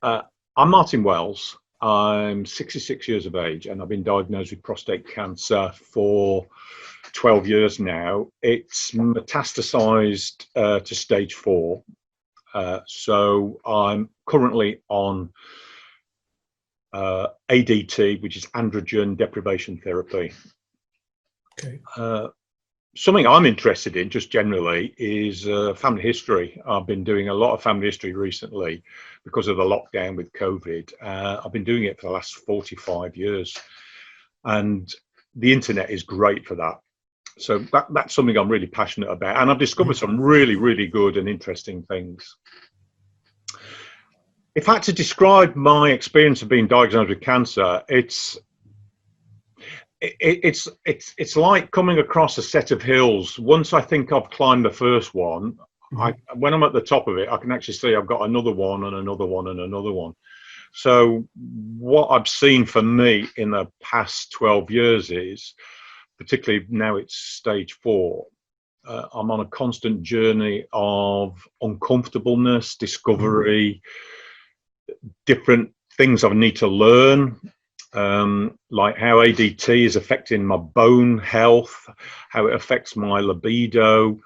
Uh, I'm Martin Wells. I'm 66 years of age and I've been diagnosed with prostate cancer for 12 years now. It's metastasized to stage 4. So I'm currently on ADT, which is androgen deprivation therapy. Okay. Something I'm interested in just generally is family history. I've been doing a lot of family history recently because of the lockdown with COVID. I've been doing it for the last 45 years and the internet is great for that. So that's something I'm really passionate about, and I've discovered some really, really good and interesting things. If I had to describe my experience of being diagnosed with cancer, it's like coming across a set of hills. Once I think I've climbed the first one, when I'm at the top of it, I can actually see I've got another one and another one and another one. So what I've seen for me in the past 12 years is, particularly now it's stage 4, I'm on a constant journey of uncomfortableness, discovery, different things I need to learn. Like how ADT is affecting my bone health, how it affects my libido,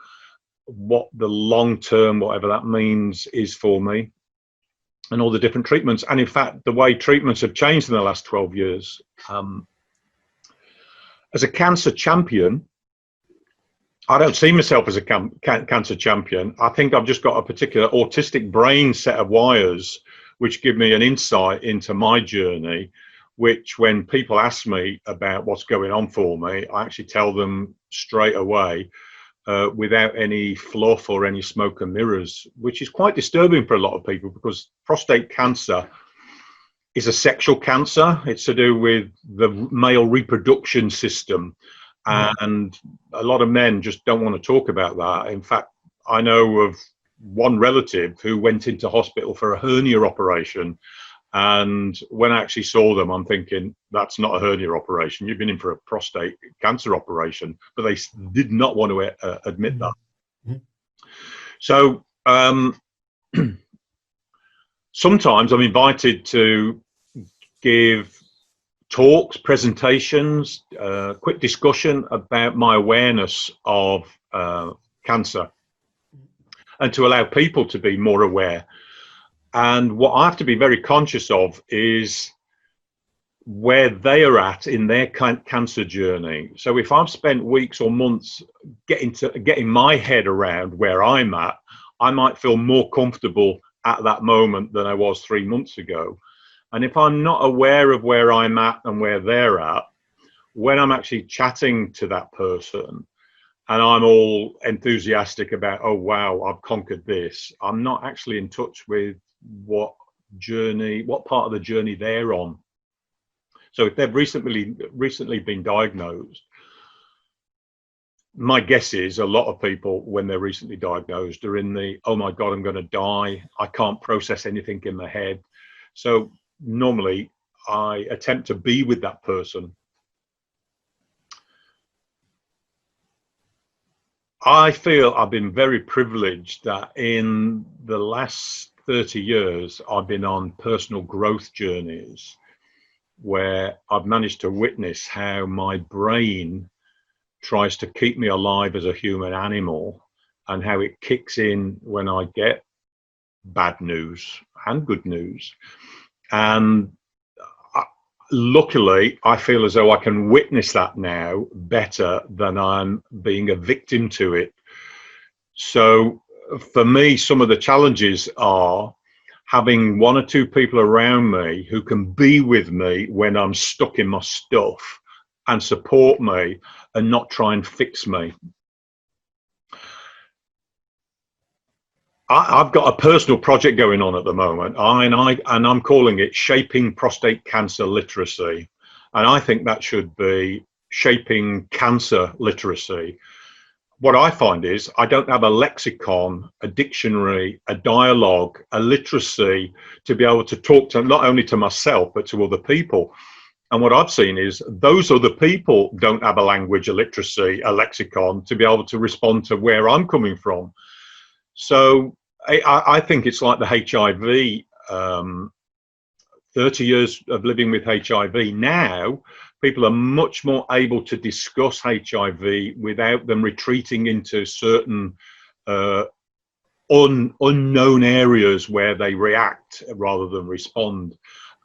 what the long term, whatever that means, is for me, and all the different treatments. And in fact, the way treatments have changed in the last 12 years. As a cancer champion, I don't see myself as a cancer champion. I think I've just got a particular autistic brain set of wires which give me an insight into my journey, which when people ask me about what's going on for me, I actually tell them straight away without any fluff or any smoke and mirrors, which is quite disturbing for a lot of people because prostate cancer is a sexual cancer. It's to do with the male reproduction system. And a lot of men just don't want to talk about that. In fact, I know of one relative who went into hospital for a hernia operation. And when I actually saw them, I'm thinking, that's not a hernia operation. You've been in for a prostate cancer operation. But they did not want to admit that. So sometimes I'm invited to give talks, presentations, quick discussion about my awareness of cancer and to allow people to be more aware. And what I have to be very conscious of is where they are at in their cancer journey. So if I've spent weeks or months getting my head around where I'm at, I might feel more comfortable at that moment than I was 3 months ago. And if I'm not aware of where I'm at and where they're at, when I'm actually chatting to that person and I'm all enthusiastic about, oh, wow, I've conquered this, I'm not actually in touch with what part of the journey they're on. So if they've recently been diagnosed, my guess is a lot of people, when they're recently diagnosed, are in the, oh my God, I'm going to die. I can't process anything in my head. So normally I attempt to be with that person. I feel I've been very privileged that in the last 30 years, I've been on personal growth journeys where I've managed to witness how my brain tries to keep me alive as a human animal and how it kicks in when I get bad news and good news. And luckily, I feel as though I can witness that now better than I'm being a victim to it. So for me, some of the challenges are having 1 or 2 people around me who can be with me when I'm stuck in my stuff and support me and not try and fix me. I've got a personal project going on at the moment, and I'm calling it Shaping Prostate Cancer Literacy. And I think that should be Shaping Cancer Literacy. What I find is I don't have a lexicon, a dictionary, a dialogue, a literacy to be able to talk to not only to myself, but to other people. And what I've seen is those other people don't have a language, a literacy, a lexicon to be able to respond to where I'm coming from. So I think it's like the HIV 30 years of living with HIV. Now, people are much more able to discuss HIV without them retreating into certain unknown areas where they react rather than respond.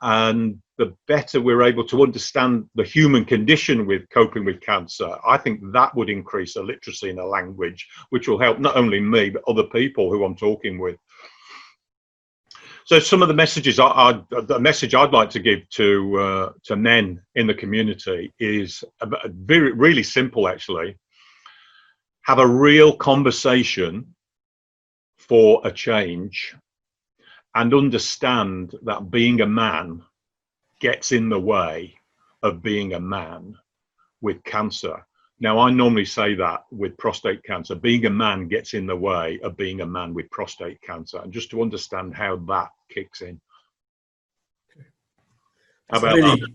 And the better we're able to understand the human condition with coping with cancer, I think that would increase the literacy in a language, which will help not only me, but other people who I'm talking with. So some of the messages, the message I'd like to give to men in the community is really simple, actually. Have a real conversation for a change, and understand that being a man gets in the way of being a man with cancer. Now, I normally say that with prostate cancer, being a man gets in the way of being a man with prostate cancer, and just to understand how that kicks in. How about that?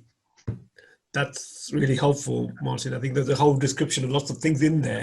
That's really helpful, Martin. I think there's a whole description of lots of things in there.